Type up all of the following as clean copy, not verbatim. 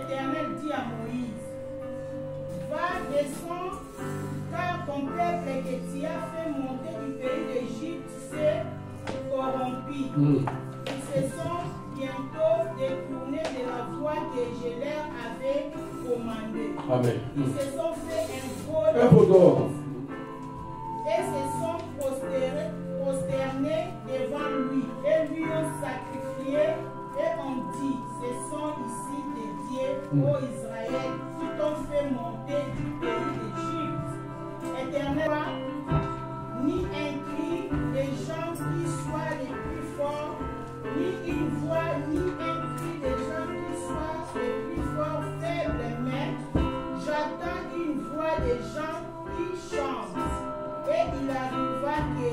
l'Éternel dit à Moïse, va, descends, car ton peuple que tu as fait monter du pays d'Égypte s'est corrompu. Ils se sont bientôt détournés de la voie que je leur avais commandée. Amen. Ils se sont fait un faux d'or et se sont prosternés devant lui et lui ont sacrifié et ont dit, ce sont ici des dieux, ô Israël, qui t'ont fait monter du pays d'Égypte. Éternel, ni un cri des gens qui soient les plus forts, ni une voix, ni un cri des gens qui soient les plus forts faibles, mais j'entends une voix des gens qui chantent. Et il arriva que,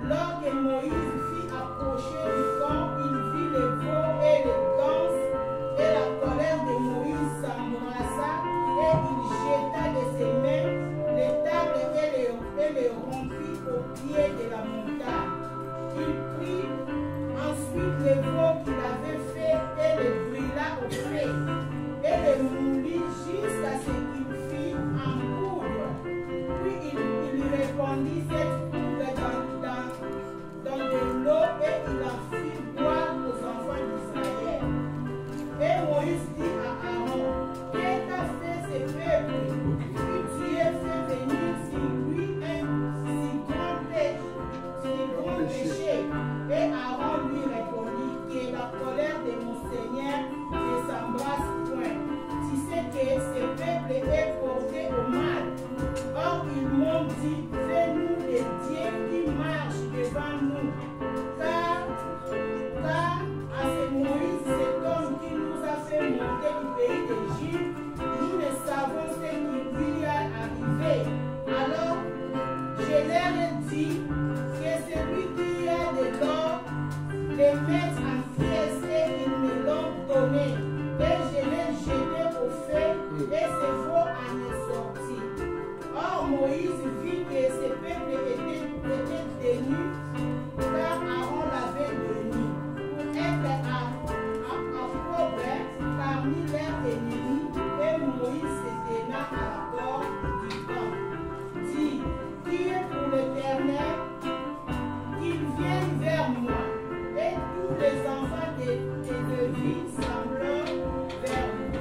lorsque Moïse fit approcher du camp, il vit les veaux et les ganses, et la colère de Moïse s'embrassa, et il jeta de ses mains les tables et les rompit au pied de la montagne. Il prit ensuite les veaux qu'il avait fait et les brûla au feu, et les moulit jusqu'à ce qu'il fit en poudre. Puis il répandit cette poudre dans de l'eau et il en fit boire aux enfants d'Israël. Et Moïse dit à Aaron, qu'est-ce qu'a fait ce peuple que tu as fait venir sur lui un si grand péché? Et Aaron lui répondit que la colère de mon Seigneur ne s'embrasse point. Tu sais que ce peuple est porté au mal. Or, ils m'ont dit, fais-nous des dieux qui marchent devant nous. Car à ce Moïse, cet homme qui nous a fait monter du pays d'Égypte, nous ne savons ce qui lui est arrivé. Alors, je leur ai dit que celui qui a de l'or, les mettre en pièces et ils me l'ont donné. Et je l'ai jeté au feu et ce veau en est sorti. Or Moïse vit que ce peuple était tenu, car Aaron l'avait béni, pour être approbe parmi leurs ennemis, et Moïse se tenant à la porte du camp. Dit, priez pour l'Éternel, qu'il vienne vers moi, et tous les enfants de vie semblent vers vous.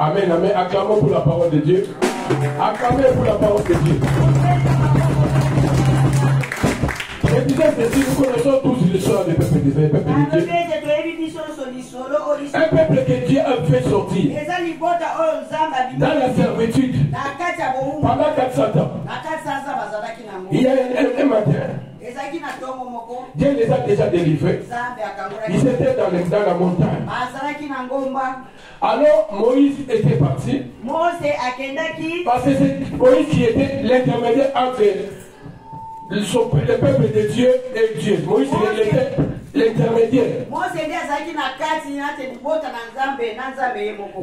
Amen, amen. Acclamons pour la parole de Dieu. Acclamez pour la parole de Dieu. Et disais ceci, nous connaissons tous l'histoire du peuple d'Israël, peuple de Dieu. Un peuple que Dieu a fait sortir dans la servitude pendant 400 ans. Il y a un matin, Dieu les a déjà délivrés. Ils étaient dans la montagne. Alors Moïse était parti. Parce que c'est Moïse qui était l'intermédiaire entre le peuple de Dieu et Dieu. Moïse était l'intermédiaire.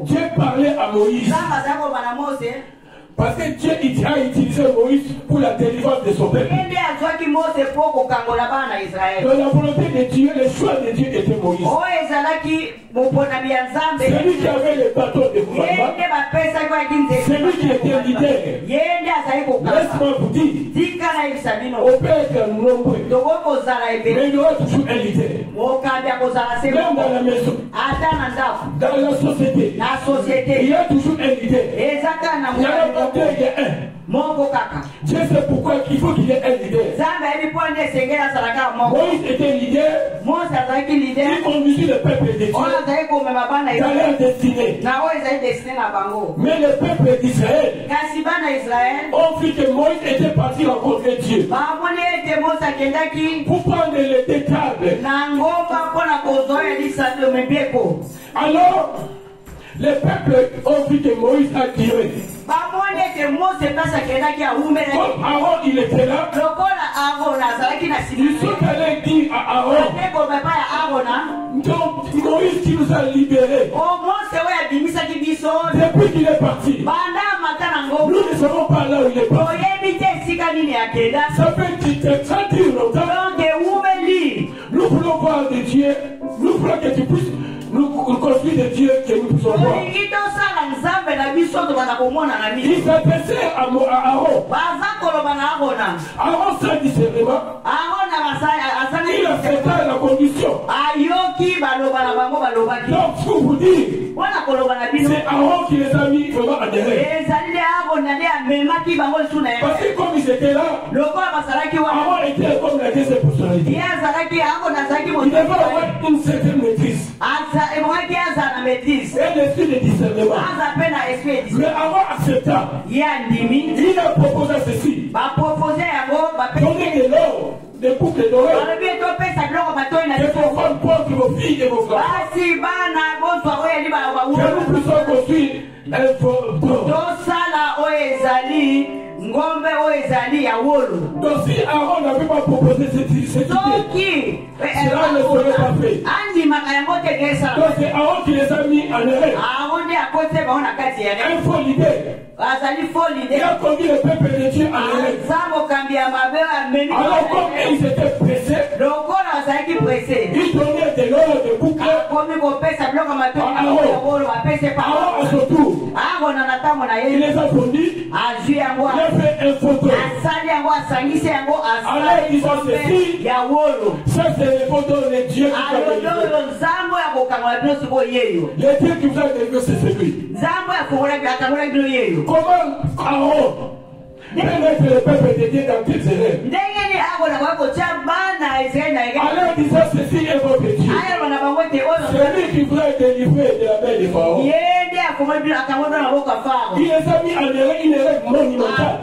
Dieu parlait à Moïse. Parce que Dieu a utilisé Moïse pour la délivrance de son peuple. Donc la volonté de Dieu, le choix de Dieu était Moïse. Celui qui avait le bateau de gouvernement, celui qui était leader. Laisse-moi vous dire, on peut être nombreux, mais il y aura toujours un leader. Même dans la maison, dans la société, il y a toujours un leader. Il y a un. Dieu sait pourquoi il faut qu'il y ait un leader. Moïse était leader. Il conduisit le peuple de Dieu dans leur destinée. Mais le peuple d'Israël ont vu que Moïse était parti rencontrer Dieu pour prendre le détable. Alors le peuple ont vu que Moïse a tiré. Comme Aaron il était là, ils sont allés dire à Aaron, donc Moïse qui nous a libérés, depuis qu'il est parti, nous ne savons pas là où il est parti. Ça fait 30 longtemps. Nous voulons voir de Dieu, nous voulons que tu puisses nous construire de Dieu que nous voir. Il s'adressait à Aaron. Aaron sans discernement. Il accepta la condition. Donc, pour vous dire, c'est Aaron qui les a mis vraiment en erreur. Parce que comme ils étaient là, Aaron était comme la deuxième personnalité. Il devait avoir une certaine maîtrise. Et l'esprit de discernement. Mais Aaron accepta. Il a proposé ceci. Donnez de l'or, des boucles d'oreilles. Que vos femmes portent vos filles et vos frères. Que nous puissions construire un fort. Donc si Aaron n'avait pas proposé cette idée, cela ne serait pas fait. Donc c'est Aaron qui les a mis en erreur. Un faux idée. Il a conduit le peuple de Dieu en erreur. Alors comme ils étaient pressés, ils donnaient de l'or, des boucles à Aaron à son tour. Il les a fondus. Il a fait un photo. Alors ils ont ceci. Ça c'est les photos de Dieu qui vous a délivré. Le Dieu qui vous a délivré c'est celui. Comment Aaron peut mettre le peuple de Dieu dans quelles erreurs? Alors disons ceci est votre Dieu. Celui qui vous a délivré de la main de Pharaon. Il les a mis en erreur, une erreur monumentale.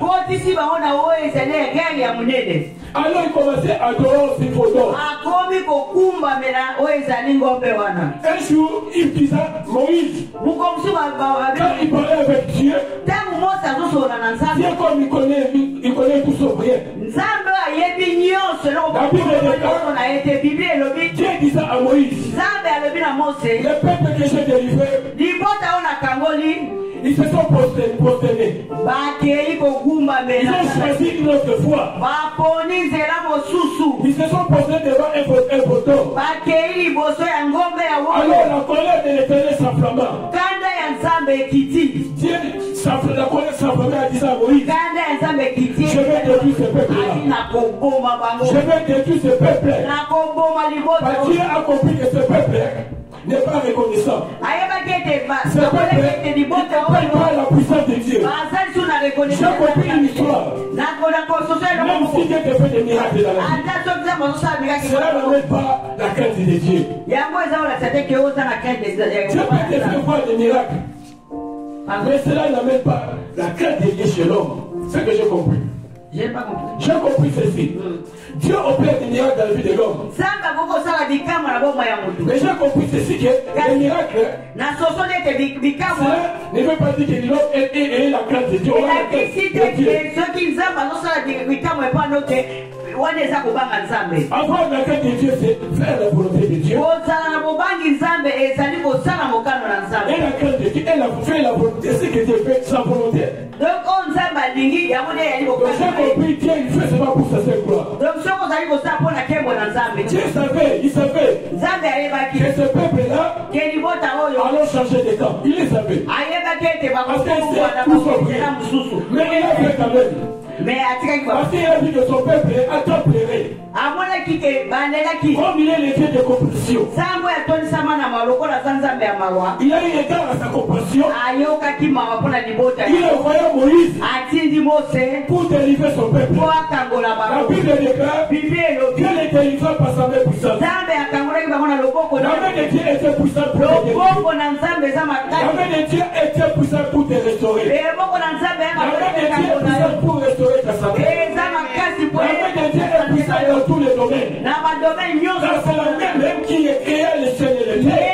Alors il commençait à adorer ces photos. Un jour, il disait Moïse, quand il parlait avec Dieu, Dieu comme il connaît tout son rien. Dieu disait à Moïse, le peuple que j'ai délivré, ils se sont prosternés. Ils ont choisi une autre foi. Ils se sont prosternés devant un photo. Alors la colère de l'Éternel s'enflamma. Dieu, la colère s'enflamma en disant à Moïse, je vais détruire ce peuple-là. Je vais détruire ce peuple. Parce que Dieu a compris que ce peuple n'est pas reconnaissant. Ce peuple ne comprend pas la puissance de Dieu. J'ai compris une histoire. Même si Dieu te fait des miracles dans la vie, cela n'amène pas la crainte de Dieu. Dieu peut te faire voir des miracles, mais cela n'amène pas la crainte de Dieu chez l'homme. C'est ce que j'ai compris. J'ai pas compris. J'ai compris ceci. Dieu opère des miracles dans la vie de l'homme. Mais j'ai compris ceci que les miracles, cela ne veut pas dire que l'homme ait la crainte de Dieu. Avoir la crainte de Dieu, c'est faire la volonté de Dieu. Et la crainte de Dieu, elle a fait la volonté, c'est que Dieu fait sa volonté. Donc j'ai compris, Dieu il fait seulement pour sa seule gloire. Dieu savait, il savait que ce peuple-là allait changer de camp. Il le savait. Parce qu'il sait tout son bien. Mais il a fait quand même. Parce qu'il a vu que son peuple a tant pleuré. Comme il est le Dieu de compassion. Il a eu égard à sa compassion. Il a envoyé Moïse pour délivrer son peuple. La Bible déclare Dieu les délivra par sa main puissante. La main de Dieu était puissante pour te délivrer. La main de Dieu était puissante pour te restaurer. La main de Dieu est puissante pour restaurer ta santé. La main de Dieu est puissante dans tous les domaines. C'est la même qui est créée le ciel et le terre.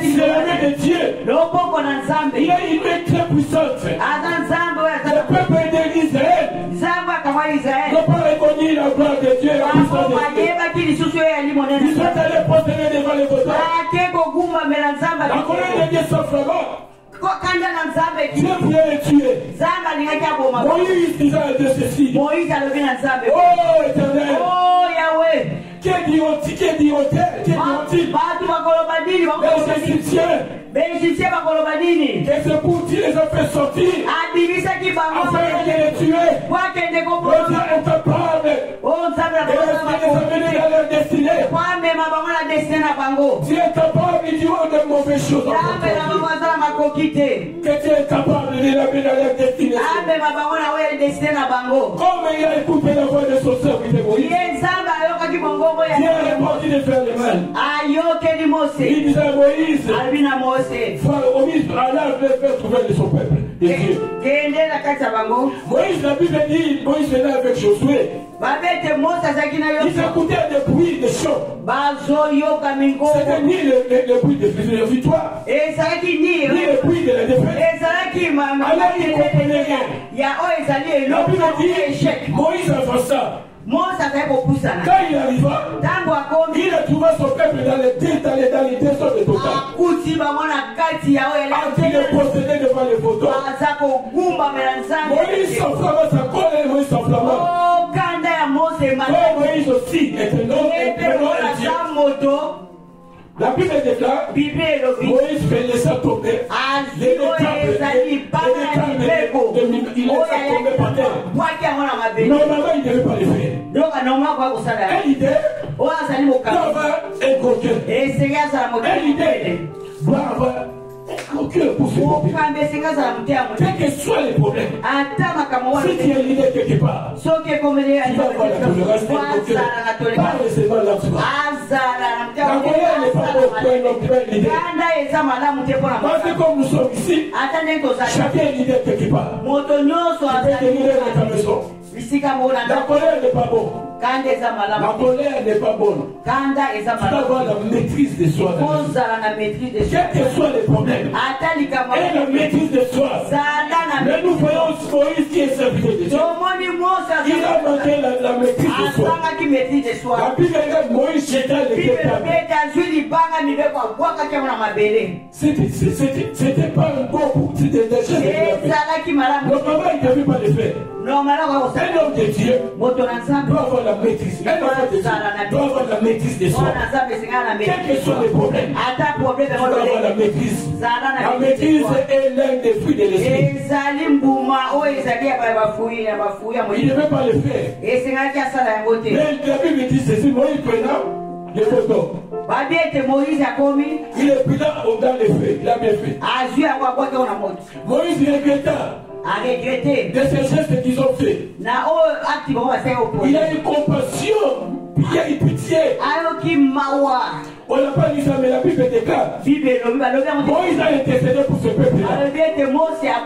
C'est la main de Dieu. Il a une main très puissante. Le peuple d'Israël n'a pas reconnu la gloire de Dieu et la puissance de Dieu. Ils sont allés prosterner devant les votants. La colère de Dieu s'enflamma. Dieu voulait les tuer. Moïse disait de ceci. Oh Éternel. Oh Yahweh. Les Égyptiens Que c'est pour Dieu les a fait sortir. Afin de les tuer. Le Dieu est capable. Et les amener dans leur destinée. Dieu est capable de dire de mauvaises choses. Que Dieu est capable de les amener dans leur destinée. Comme il a écouté la voix de son serviteur Moïse. Dieu est répondu de faire le mal. Il disait à Moïse, Allah veut faire trouver de son peuple. Moïse, la Bible dit, Moïse venait avec Josué. Ils écoutaient des bruits de chants. C'était ni le bruit de victoire, ni le bruit de la défaite. Alors ils ne comprenaient rien. La Bible dit, Moïse avança. Quand il arriva, il a trouvé son peuple dans les désordres de Total. Il est possédé devant les photos. Moïse s'enflamma, sa colère, Moïse s'enflamma. Moïse aussi est un homme La Bible déclare, Moïse fait laisser tomber les tables, il les a tombés par terre. Normalement, il ne devait pas les faire. Et l'idée, d'avoir un coquin. Et l'idée, d'avoir un coquin pour ce problème. Quel que soit les problèmes, si tu as l'idée quelque part, tu vas avoir la tolérance d'un coquin. Pas seulement l'absence. La colère n'est pas bonne pour un homme qui a une idée. Parce que comme nous sommes ici, chacun a une idée quelque part. Tu peux tenir dans ta maison. La colère n'est pas bonne. La colère n'est pas bonne. Tu dois avoir la maîtrise de soi. Quels que soient les problèmes, et la maîtrise de soi. Mais nous voyons Moïse qui est serviteur de Dieu. Il a manqué la maîtrise de soi. La Bible dit Moïse jeta les tables. C'était pas un bon coup, c'était des choses. Normalement, il ne devait pas le faire. Un homme de Dieu doit avoir la maîtrise. Un homme de Dieu doit avoir la maîtrise de soi. Quels que soient les problèmes, il doit avoir la maîtrise. La maîtrise est l'un des fruits de l'esprit. Il ne veut pas le faire. Mais la Bible dit ceci, Moïse prenant les photos. Il est plus là dans les faits. Il a bien fait. Moïse regretta de ces gestes qu'ils ont fait. Il a eu compassion. Il a eu pitié. On n'a pas dit ça, mais la Bible déclare. Moïse a intercédé pour ce peuple-là.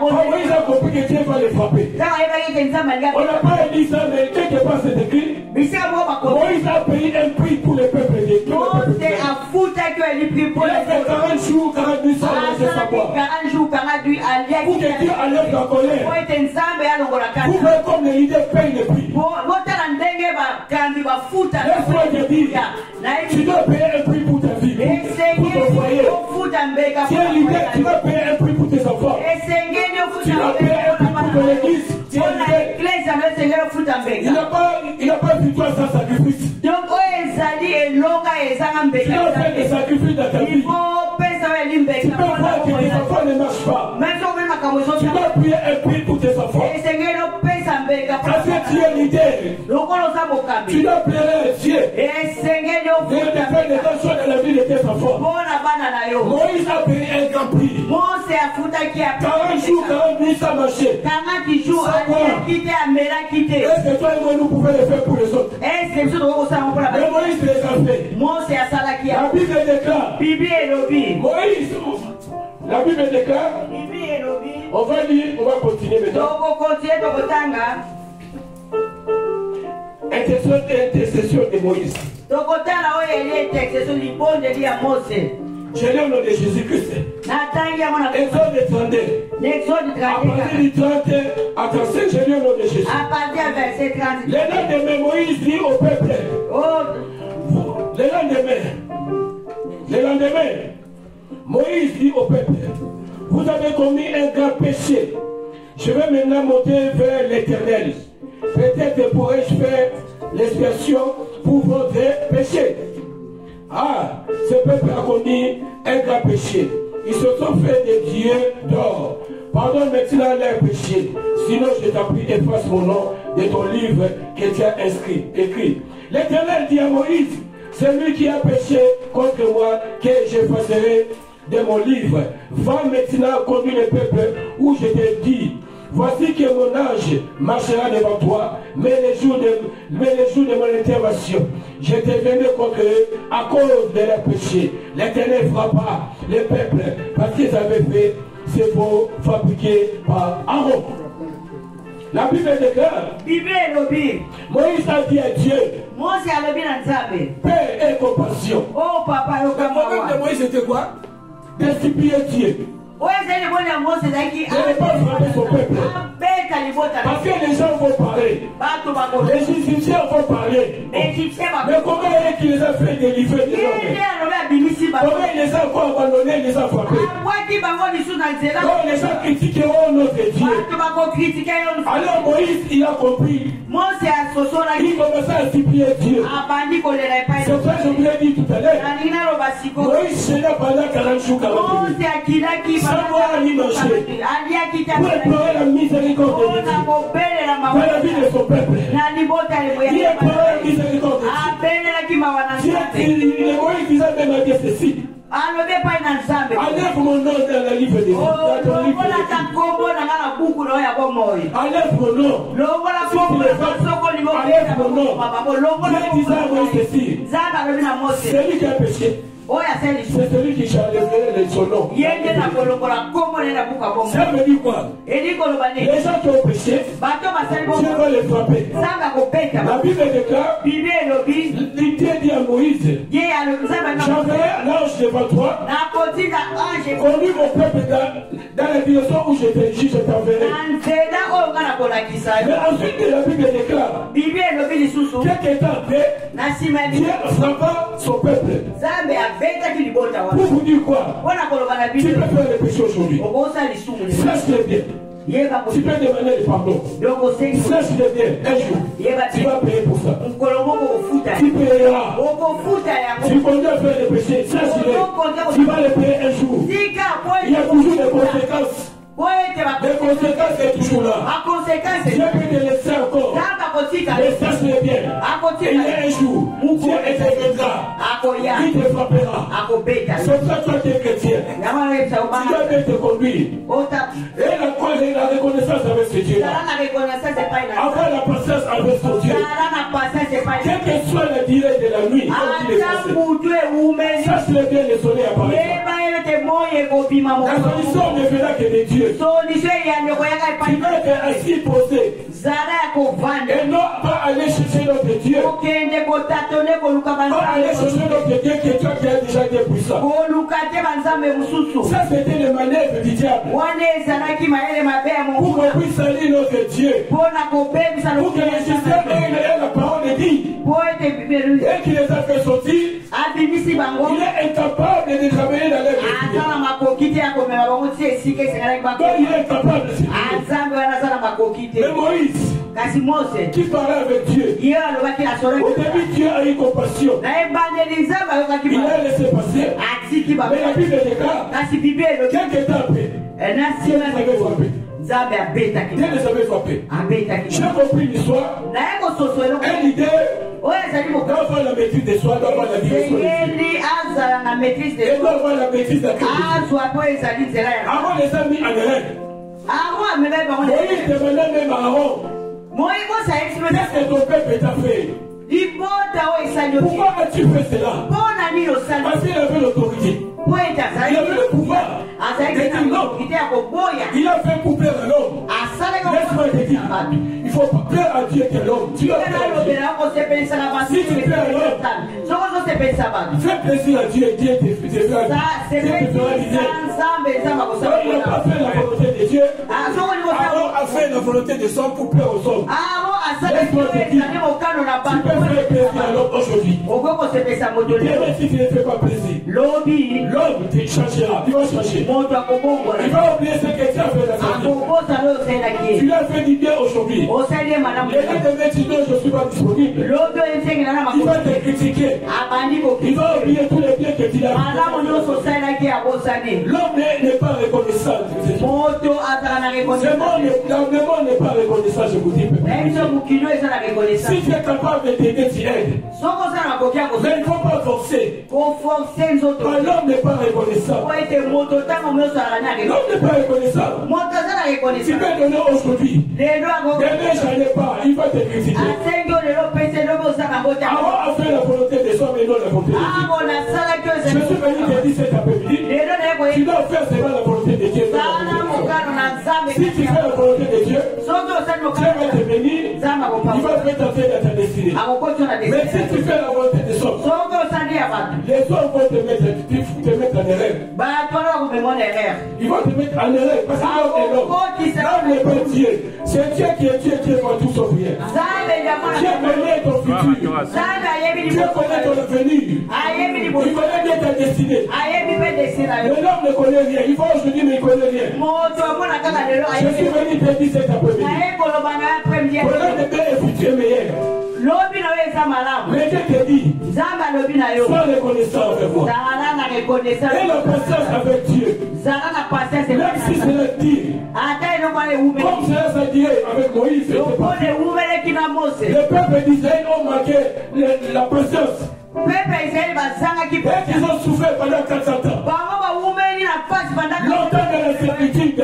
Moïse a compris que Dieu va les frapper. On n'a pas dit ça, mais quelque part c'est écrit. Moïse a payé un prix pour le peuple de Dieu. Il a fait 40 jours, 40 nuits sans laisser savoir. Pour que Dieu enlève la colère. Pour faire comme l'idée paye le prix. Laisse-moi te dire, tu dois payer un prix pour ta vie, pour ton foyer. Tu as l'idée, tu dois payer un prix pour tes enfants. Tu dois payer un prix pour ton église. Il n'a pas victoire sans sacrifice. Tu dois faire des sacrifices dans ta vie. Tu peux voir que tes enfants ne marchent pas. Tu dois payer un prix pour tes enfants. Parce que tu as l'idée. Tu dois plaire à Dieu. De faire des grandes choses dans la vie de tes enfants. Moïse a payé un grand prix. 40 jours, 40 nuits sans marcher. Est-ce que toi et moi nous pouvons le faire pour les autres? Mais Moïse les a fait. La Bible déclare. Moïse, la Bible déclare. On va lire, on va continuer maintenant. Intercession de Moïse. Je lis au nom de Jésus-Christ. Exode 32. À partir du 30 à 35, je lis au nom de Jésus. Le lendemain, Moïse dit au peuple. Le lendemain, Moïse dit au peuple, vous avez commis un grand péché. Je vais maintenant monter vers l'Éternel. Peut-être pourrais-je faire l'expiation pour votre péché. Ah, ce peuple a commis un grand péché. Ils se sont fait des dieux d'or. Pardonne maintenant leurs péchés. Sinon, je t'en prie, efface mon nom de ton livre que tu as écrit. L'Éternel dit à Moïse, c'est lui qui a péché contre moi, que j'effacerai de mon livre. Va maintenant conduire le peuple où je t'ai dit. Voici que mon ange marchera devant toi, mais les jours de mon intervention, je te venu contre eux à cause de leurs péchés. L'Éternel frappa le peuple parce qu'ils avaient fait ces faux fabriqués par Aaron. La Bible déclare, Moïse a dit à Dieu, paix et compassion. Oh papa, le problème de Moïse c'était quoi? Discipliner Dieu. De ne pas frapper son peuple. Parce que les gens vont parler. Les Égyptiens vont parler. Mais comment est-ce qu'il les a fait délivrer des hommes? Comment il les a encore abandonnés, il les a frappés? Donc les gens critiqueront notre Dieu. Alors Moïse, il a compris. Il commençait à supplier Dieu. C'est ça que je vous l'ai dit tout à l'heure. Moïse chéra pendant 40 jours, 40 minutes. Sans voir ni manger. Pour implorer la miséricorde de Dieu. Dans la vie de son peuple. Il implorait la miséricorde de Dieu. Le Moïse disait même à Dieu ceci. Enlève mon nom dans la livre de vie. Enlève mon nom. Si tu le fais, enlève mon nom. Dieu disait à Moïse ceci. C'est lui qui a péché. C'est celui qui enlèverait son nom. Ça veut dire quoi? Les gens qui ont péché, Dieu va les frapper. La Bible déclare, Dieu dit à Moïse, j'enverrai l'ange devant toi, conduis mon peuple dans la direction où je t'enverrai. Mais ensuite la Bible déclare, quelques temps après, Dieu frappa son peuple. Pour vous dire quoi? Tu peux faire le péché aujourd'hui. Sache-le bien. Tu peux demander le pardon. Sache-le bien. Un jour, tu vas payer pour ça. Tu payeras. Tu continues à faire le péché. Sache-le. Tu vas le payer un jour. Il y a toujours des conséquences. Les conséquences sont toujours là. Dieu peut te laisser encore. Mais sache-le bien. Il y a un jour où Dieu interviendra. Il te frappera. C'est pour ça que toi tu es chrétien. Tu dois bien te conduire. Et la reconnaissance avec ce Dieu. Avoir la patience avec ce Dieu. Quel que soit le durée de la nuit, sache-le bien, le soleil apparaîtra. La solution ne viendra que de Dieu. Tu dois être assis posé. Et non pas aller chercher notre Dieu. Pas aller chercher notre Dieu que toi qui as déjà été puissant. Ça c'était le manœuvre du diable. Pour qu'on puisse salir notre Dieu. Pour que les systèmes aient la parole de Dieu. Et qu'il les a fait sortir. Il est incapable de les ramener dans leur vie. Il est capable de se mais Moïse, qui parlait avec Dieu, au début Dieu a eu compassion. Il a laissé passer. Mais la Bible déclare, quelques temps après, Dieu les avait frappés. Dieu les avait frappés. J'ai compris l'histoire. Un leader doit avoir la maîtrise de soi, doit avoir la direction de Dieu. Et doit avoir la maîtrise de Dieu. Avant les amis en Hélène. Moïse demandait même à Aaron, qu'est-ce que ton peuple t'a fait? Pourquoi as-tu fait cela? Parce qu'il avait l'autorité. Il avait le pouvoir. Il a fait pour plaire à l'homme. Laisse-moi te dire, il faut plaire à Dieu que l'homme. Tu dois plaire à Dieu. Si tu plais à l'homme, fais plaisir à Dieu et Dieu te fera l'idée. Il n'a pas fait la volonté de Dieu. Aaron a fait la volonté de son pour plaire aux hommes. Laisse-moi te dire, tu peux faire plaisir à l'homme aujourd'hui. Même si tu ne fais pas plaisir, l'homme te changera. Il va changer. Il va oublier ce que tu as fait dans sa vie. Tu l'as fait du bien aujourd'hui. Les gens te mettent, sinon je ne suis pas disponible. Il va te critiquer. intoxiqué. Il va oublier tous les biens que tu as fait. L'homme n'est pas reconnaissant. Le monde n'est pas reconnaissant, je vous dis. Si tu es capable de t'aider, tu aides. Mais il ne faut pas forcer. L'homme n'est pas reconnaissant. L'homme n'est pas reconnaissant. Tu peux donner aujourd'hui. Demain, j'en ai pas. Il va te critiquer. Avant, à faire la volonté des hommes et non la volonté de Dieu. Je suis venu te dire cet après-midi. Tu dois faire seulement la volonté de Dieu. Si tu fais la volonté de Dieu, Dieu va te bénir. Il va mettre ta vie dans ta destinée. Mais si tu fais la volonté des hommes, les hommes vont te mettre en erreur. Ils vont te mettre en erreur parce que l'homme est l'homme. L'homme n'est pas Dieu. C'est Dieu qui est Dieu pour tout sauf rien. Dieu connaît ton futur. Dieu connaît ton avenir. Il connaît bien ta destinée. Mais l'homme ne connaît rien. Il va aujourd'hui, mais il ne connaît rien. Je suis venu te dire cet après-midi. Pour l'homme de bien et futur meilleur. Mais Dieu te dit, sois reconnaissant avec moi. Et la patience avec Dieu. Même si c'est le dire. Comme cela s'est dit avec Moïse. Le peuple d'Israël ont manqué la patience. Et qu'ils ont souffert pendant 400 ans. Longtemps dans la servitude.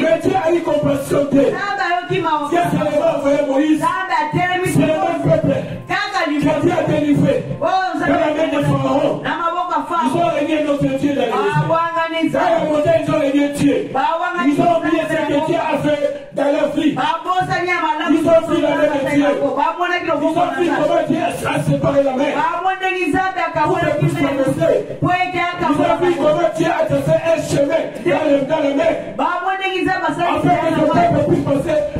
Mais Dieu a eu compassion d'eux. Dieu s'est envoyé Moïse. C'est le même peuple que Dieu a délivré dans la main de Pharaon. Ils ont régné notre Dieu dans les dans la montagne, ils ont régné Dieu. Ils ont oublié ce que Dieu a fait dans leur vie. Ils ont pris la main de Dieu. Ils ont pris comment Dieu a séparé la main pour les puisse traverser. Ils ont pris comment Dieu a tracé un chemin dans la mer afin que le peuple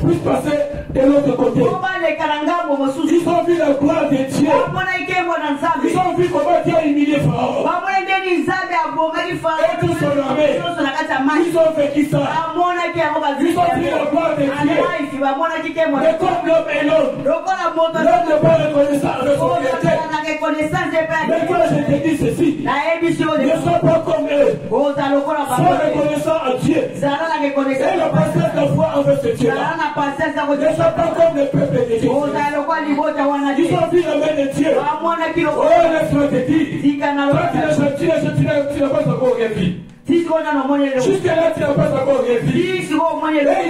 puisse passer de l'autre côté. Ils ont vu la gloire de Dieu. Ils ont vu comment Dieu a humilié Pharaon. Et tout son armée. Ils ont vécu ça. Ils ont vu la gloire de Dieu. Mais comme l'homme est l'homme, l'homme n'est pas reconnaissant avec son créateur. Mais moi je te dis ceci, ne sois pas comme eux. Sois reconnaissant à Dieu. Et la patience de foi envers ce Dieu-là. Ne sois pas comme le peuple de Dieu. Ils ont vu la main de Dieu. Oh, laisse-moi te dire. Toi tu n'as pas encore rien vu. Jusqu'à là, tu n'as pas encore rien vu. Et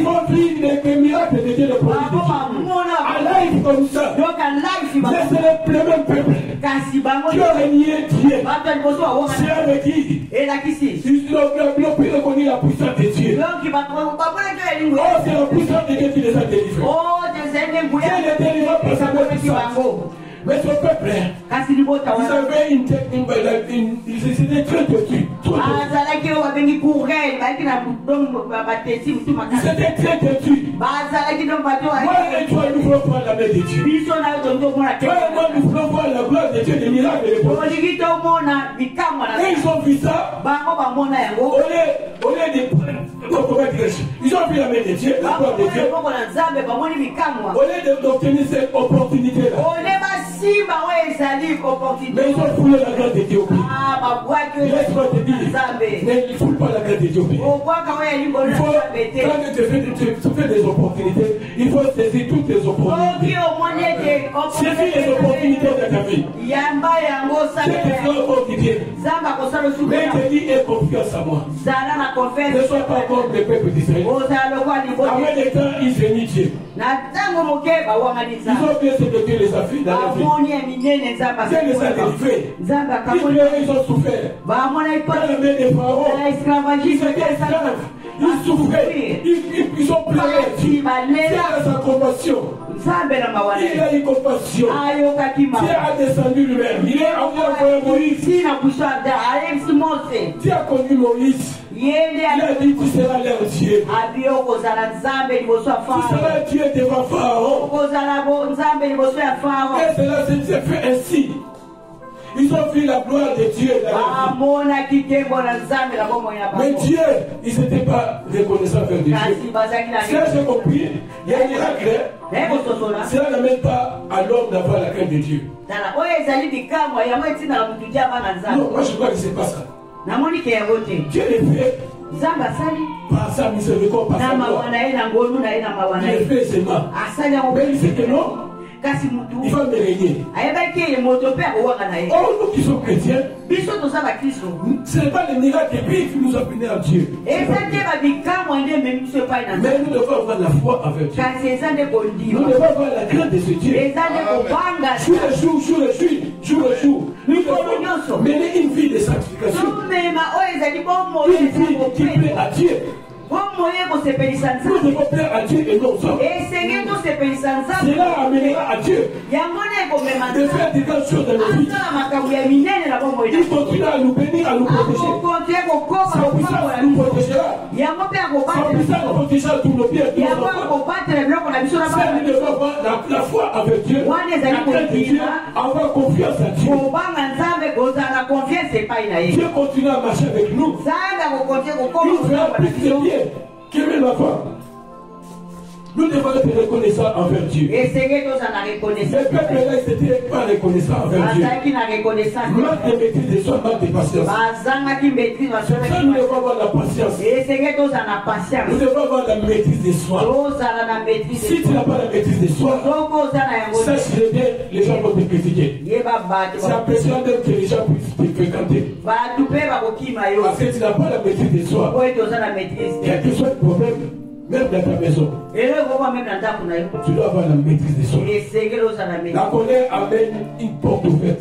ils ont pris les miracles de Dieu, le prophète de Dieu. En live comme ça. Mais c'est le même peuple qui a régné Dieu. C'est avec qui ils ont pu reconnaître la puissance de Dieu. Oh, c'est la puissance de Dieu qui les a délivrés. Dieu les délivre par sa puissance. Mais ce peuple, ils avaient une technique, c'était très têtu. C'était très têtu. Moi et toi, nous voulons voir la main de Dieu. Toi et moi, nous voulons voir la gloire de Dieu, les miracles et les prodiges. Et ils ont vu ça. Au lieu de ils ont vu la main de Dieu, la gloire de Dieu. Au lieu d'obtenir cette opportunité-là. Mais ils ont foulé la grâce de Dieu. Laisse-moi te dire, mais ils ne foulent pas la grâce de Dieu. Il faut, quand tu fais des opportunités, il faut saisir toutes les opportunités. Saisis les opportunités de ta vie. C'est que tu as opportunité. Mais te dis, aie confiance à moi. Ne sois pas comme le peuple d'Israël. Avant les temps, ils génient Dieu. Ils ont bien ce que Dieu les a fait dans la vie. Dieu les a délivrés. Ils ont souffert. Dans la main de Pharaon, ils étaient esclaves. Ils souffraient. Ils ont pleuré. Dieu a sa compassion. Il a eu compassion. Dieu a descendu lui-même. Il a envoyé Moïse. Dieu a conduit Moïse. Il a dit tu seras leur Dieu. Tu seras Dieu devant Pharaon. Et cela s'est fait ainsi. Ils ont vu la gloire de Dieu. Mais Dieu, ils n'étaient pas reconnaissants vers Dieu. Si j'ai compris, il y a un miracle. Cela n'amène pas à l'homme d'avoir la crainte de Dieu. Non, moi je crois que c'est pas ça. Dieu le fait par sa miséricorde, par sa gloire. Il le fait seulement. Mais il sait que non. Il va me régner. Oh, nous qui sommes chrétiens, ce n'est pas le miracle qui nous a bénis à Dieu. Mais nous devons avoir la foi avec Dieu. Nous devons avoir la crainte de ce Dieu. Jour le jour. Nous devons mener une vie de sanctification. Une vie qui plaît à Dieu. Nous devons plaire à Dieu et non aux hommes. Cela amènera à Dieu de faire des grandes choses dans nos vies. Il continuera à nous bénir, à nous protéger. Sa puissance nous protégera. Sa puissance nous protégera tous nos pieds. Nous devons avoir la foi avec Dieu, la crainte de Dieu, avoir confiance à Dieu. Dieu continuera à marcher avec nous. Il nous fera plus de bien. Quelle est la foi? Nous devons être reconnaissants envers Dieu. Le peuple là, ils n'étaient pas reconnaissants envers Dieu. Manque de maîtrise de soi, manque de patience. Ça, nous devons avoir la patience. Nous devons avoir la maîtrise de soi. Si tu n'as pas la maîtrise de soi, sache bien, les gens vont te critiquer. C'est impressionnant que les gens puissent te fréquenter. Parce que tu n'as pas la maîtrise de soi. Quel que soit le problème, même dans ta maison, tu dois avoir la maîtrise de soi. La colère amène une porte ouverte.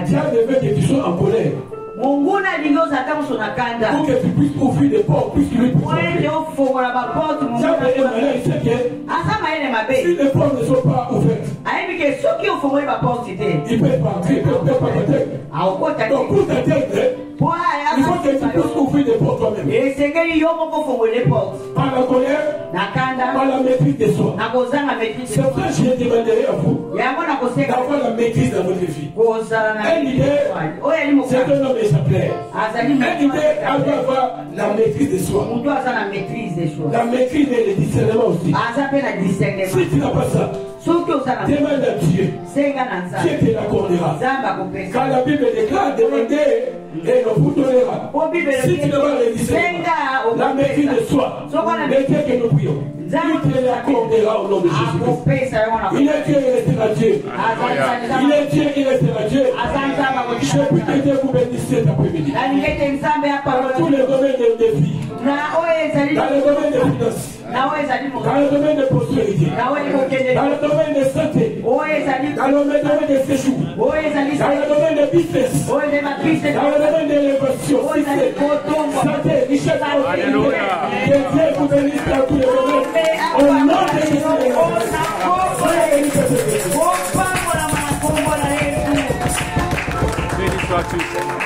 Dieu veut que tu sois en colère. Pour que tu puisses ouvrir des portes, puisqu'il lui pousse. Si les portes ne sont pas ouvertes, il ne peut pas entrer, il ne peut pas entrer. Donc pour t'intégrer, il faut que tu puisses ouvrir des portes toi-même. Par la colère, par la maîtrise de soi. C'est pour ça que je demanderai à vous d'avoir la maîtrise dans votre vie. Un leader, c'est un homme exemplaire. Un leader doit avoir la maîtrise de soi. La maîtrise et le discernement aussi. Si tu n'as pas ça, demande à Dieu. Dieu te l'accordera. Quand la Bible déclare, demandez et on vous donnera. Si tu n'as pas le discernement, la maîtrise de soi, le Dieu que nous prions, il te l'accordera au nom de Jésus. Il est Dieu, il restera Dieu. Il est Dieu, il restera Dieu. Je prie que Dieu vous bénisse cet après-midi. Dans tous les domaines de vie, dans le domaine de finances, dans le domaine de prospérité, dans le domaine de santé, dans le domaine de séjour, dans le domaine de business, dans le domaine de l'élévation, santé, richesse, prospérité. Que Dieu vous bénisse dans tous les domaines. Au nom de Jésus. Béni sois-tu, Seigneur.